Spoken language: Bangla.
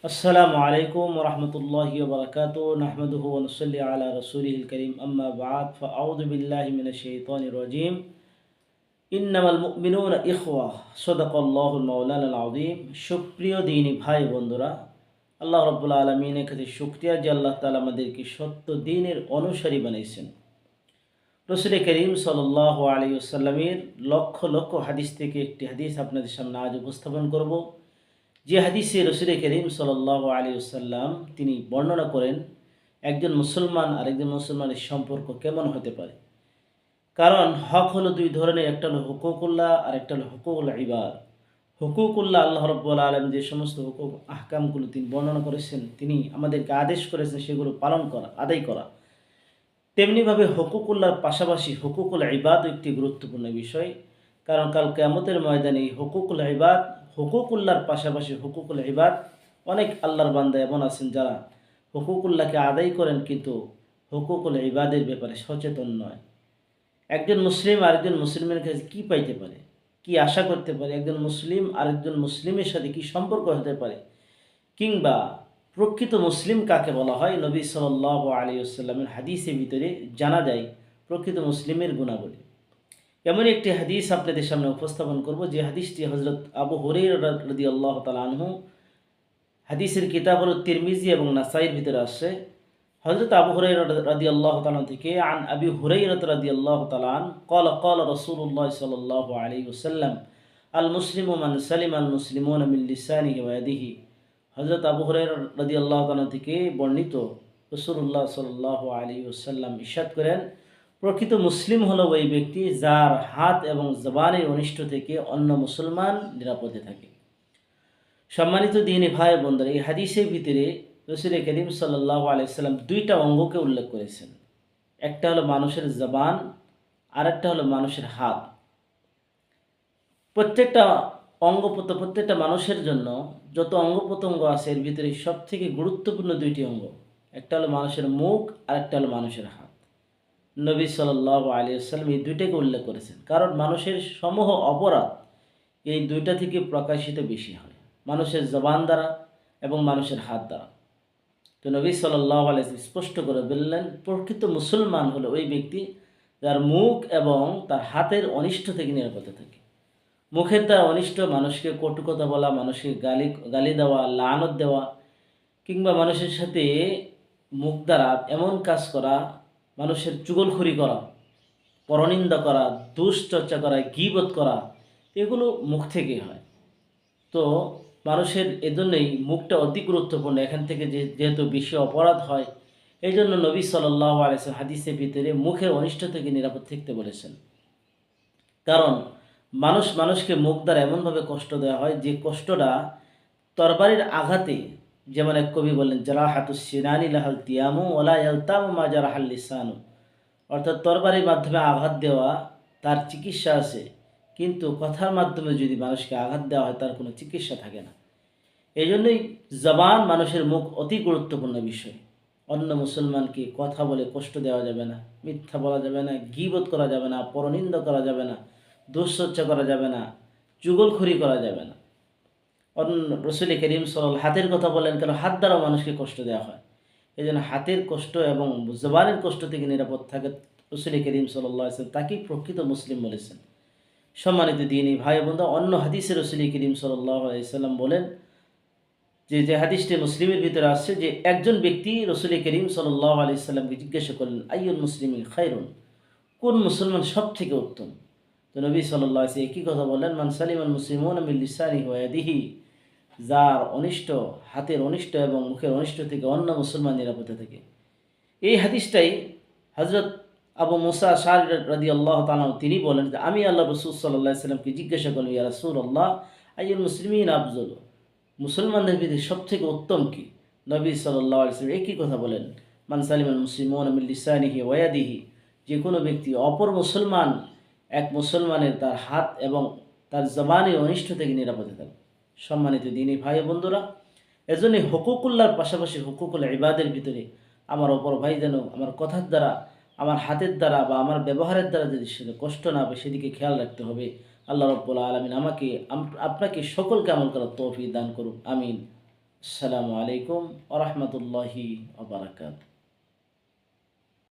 আসসালামু আলাইকুম ওরহমতুল্লাহি ওবরাকাতুহু নাহমাদুহু ওয়া নুসাল্লি আলা রাসূলিহিল কারীম আম্মা বা'দ ফাআউযু বিল্লাহি মিনাশ শাইতানির রাজীম ইন্নামাল মুমিনুনা ইখওয়া সাদাকাল্লাহুল মাওলানাল আযীম। সুপ্রিয় দ্বীনী ভাই বন্ধুরা, আল্লাহ রাব্বুল আলামিনের কাছে শুকরিয়া যে আল্লাহ তাআলা আমাদেরকে সত্য দ্বীনের অনুসারী বানাইছেন। রাসূল করিম সাল্লাল্লাহু আলাইহি ওয়াসাল্লামের লক্ষ লক্ষ হাদিস থেকে একটি হাদিস আপনাদের সামনে আজ উপস্থাপন করব। যে হাদিসে রাসূল করিম সাল্লাল্লাহু আলাইহি ওয়াসাল্লাম তিনি বর্ণনা করেন একজন মুসলমান আরেকজন মুসলমানের সম্পর্ক কেমন হতে পারে। কারণ হক হলো দুই ধরনের, একটা হলো হুকুকুল্লাহ আর একটা হলো হুকুকুল ইবাদ। হুকুকুল্লাহ আল্লাহ রাব্বুল আলামিন যে সমস্ত হুকুক আহকামগুলো তিনি বর্ণনা করেছেন, তিনি আমাদেরকে আদেশ করেছেন সেগুলো পালন করা, আদায় করা। তেমনিভাবে হুকুকুল্লাহর পাশাপাশি হুকুকুল ইবাদও একটি গুরুত্বপূর্ণ বিষয়। কারণ কাল কিয়ামতের ময়দানে হুকুকুল ইবাদ, হুকুকুল্লাহর পাশাপাশি হুকুকুল ইবাদ, অনেক আল্লাহর বান্দা এমন আছেন যারা হুকুকুল্লাহকে আদায় করেন কিন্তু হুকুকুল ইবাদের ব্যাপারে সচেতন নয়। একজন মুসলিম আরেকজন মুসলিমের কাছে কী পাইতে পারে, কি আশা করতে পারে, একজন মুসলিম আরেকজন মুসলিমের সাথে কি সম্পর্ক হতে পারে, কিংবা প্রকৃত মুসলিম কাকে বলা হয়, নবী সাল্লাল্লাহু আলাইহি ওয়াসাল্লামের হাদিসের ভিতরে জানা যায় প্রকৃত মুসলিমের গুণাবলী। এমন একটি হাদিস আপনাদের সামনে উপস্থাপন করব, যে হাদিসটি হযরত আবু হুরায়রা রাদিয়াল্লাহু তাআলা আনহু, হাদিসের কিতাব হল তিরমিজি এবং নাসাইর ভিতরে আসছে। হযরত আবু হুরায়রা রাদিয়াল্লাহু তাআলা থেকে আন আবি হুরায়রা রাদিয়াল্লাহু তাআলা আন ক্বালা ক্বালা রাসূলুল্লাহ সাল্লাল্লাহু আলাইহি ওয়াসাল্লাম আল মুসলিমু মান সালিমা আল মুসলিমুনা মিন লিসানিহি ওয়া ইয়াদিহি। হযরত আবু হুরায়রা রাদিয়াল্লাহু তাআলা থেকে বর্ণিত, রাসূলুল্লাহ সাল্লাল্লাহু আলাইহি ওয়াসাল্লাম ইরশাদ করেন, প্রকৃত মুসলিম হলো ওই ব্যক্তি যার হাত এবং জবানের অনিষ্ট থেকে অন্য মুসলমান নিরাপদে থাকে। সম্মানিত দ্বীনী ভাই বোনরা, এই হাদিসের ভিতরে রাসূল করিম সাল্লাল্লাহু আলাইহি সাল্লাম দুইটা অঙ্গকে উল্লেখ করেছেন। একটা হলো মানুষের জবান, আর একটা হলো মানুষের হাত। প্রত্যেকটা প্রত্যেকটা মানুষের জন্য যত অঙ্গ প্রত্যঙ্গ আছে এর ভিতরে সবথেকে গুরুত্বপূর্ণ দুইটি অঙ্গ, একটা হলো মানুষের মুখ আর একটা হলো মানুষের হাত। নবী সাল্লাল্লাহু আলাইহি ওয়াসাল্লাম এই দুইটাকে উল্লেখ করেছেন, কারণ মানুষের সমূহ অপরাধ এই দুইটা থেকে প্রকাশিত বেশি হয়, মানুষের জবান দ্বারা এবং মানুষের হাত দ্বারা। তো নবী সাল্লাল্লাহু আলাইহি ওয়াসাল্লাম স্পষ্ট করে বললেন, প্রকৃত মুসলমান হলো ওই ব্যক্তি যার মুখ এবং তার হাতের অনিষ্ট থেকে নিরাপদে থাকে। মুখের দ্বারা অনিষ্ট, মানুষকে কটু কথা বলা, মানুষকে গালি দেওয়া, লানত দেওয়া, কিংবা মানুষের সাথে মুখ দ্বারা এমন কাজ করা, মানুষের চুগলখড়ি করা, পরনিন্দা করা, দুশ্চর্চা করা, গীবত করা, এগুলো মুখ থেকেই হয়। তো মানুষের এজন্যই মুখটা অতি গুরুত্বপূর্ণ, এখান থেকে যেহেতু বেশি অপরাধ হয়, এই জন্য নবী সাল্লাল্লাহু আলাইহি ওয়াসাল্লাম হাদিসের ভিতরে মুখের অনিষ্ট থেকে নিরাপদ থাকতে বলেছেন। কারণ মানুষকে মুখ দ্বারা এমনভাবে কষ্ট দেওয়া হয় যে কষ্টটা তরবারির আঘাতে, যেমন এক কবি বললেন, জারাহাতুস সিনানি লাহাল তিয়ামু ওয়ালা ইয়ালতামু মা জারাহাল লিসানু। অর্থাৎ তরবারির মাধ্যমে আঘাত দেওয়া তার চিকিৎসা আছে, কিন্তু কথার মাধ্যমে যদি মানুষকে আঘাত দেওয়া হয় তার কোনো চিকিৎসা থাকে না। এই জন্যই জবান, মানুষের মুখ অতি গুরুত্বপূর্ণ বিষয়। অন্য মুসলমানকে কথা বলে কষ্ট দেওয়া যাবে না, মিথ্যা বলা যাবে না, গীবত করা যাবে না, পরনিন্দা করা যাবে না, দুশ্চর্চা করা যাবে না, চুগলখড়ি করা যাবে না। রাসূল করিম সাল্লাল্লাহু হাতের কথা বলেন, কেন হাত দ্বারা মানুষকে কষ্ট দেওয়া হয়। এই জন্য হাতের কষ্ট এবং জবানের কষ্ট থেকে নিরাপদ থাকে রাসূল করিম সাল্লাল্লাহু আলাইহি ওয়াসাল্লাম তাকেই প্রকৃত মুসলিম বলেছেন। সম্মানিত দ্বীনী ভাই বন্ধু, অন্য হাদিসে রাসূল করিম সাল্লাল্লাহু আলাইহি ওয়াসাল্লাম বলেন, যে হাদিসটি মুসলিমের ভিতরে আসছে, যে একজন ব্যক্তি রাসূল করিম সাল্লাল্লাহু আলাইহি ওয়াসাল্লামকে জিজ্ঞাসা করলেন, আইয়ুল মুসলিমিন খায়রুন, কোন মুসলমান সব থেকে উত্তম। তো নবী সাল্লাল্লাহু আলাইহি ওয়াসাল্লাম একই কথা বললেন, মান সালিমাল মুসলিমুনা মিন লিসানিহি ওয়া ইয়াদিহি, যার অনিষ্ট, হাতের অনিষ্ট এবং মুখের অনিষ্ট থেকে অন্য মুসলমান নিরাপদে থাকে। এই হাদিসটাই হযরত আবু মুসা আশআরী রাদিয়াল্লাহু তাআলা তিনি বলেন যে, আমি আল্লাহ রাসূল সাল্লাল্লাহু আলাইহি ওয়াসাল্লামকে জিজ্ঞাসা করলাম, ইয়া রাসূলুল্লাহ আইয়ুল মুসলিমিন আফযল, মুসলমানদের ভিতরে সবথেকে উত্তম কি? নবী সাল্লাল্লাহু আলাইহি ওয়াসাল্লাম একই কথা বলেন, মান সালিমাল মুসলিমুনা মিন লিসানিহি ওয়া ইয়াদিহি, যে কোনো ব্যক্তি অপর মুসলমান, এক মুসলমানের তার হাত এবং তার জবানের অনিষ্ট থেকে নিরাপদে থাকে। সম্মানিত দ্বীনী ভাই বন্ধুরা, এজন্যই হুকুকুল্লাহর পাশাপাশি হুকুকুল ইবাদের ভিতরে আমার অপর ভাই যেন আমার কথার দ্বারা, আমার হাতের দ্বারা বা আমার ব্যবহারের দ্বারা যদি সে কষ্ট না পায় সেদিকে খেয়াল রাখতে হবে। আল্লাহ রাব্বুল আলামিন আমাকে, আপনাকে সকলকে আমল করার তৌফিক দান করুন, আমিন। আসসালামু আলাইকুম ওয়া রাহমাতুল্লাহি ওয়া বারাকাতুহু।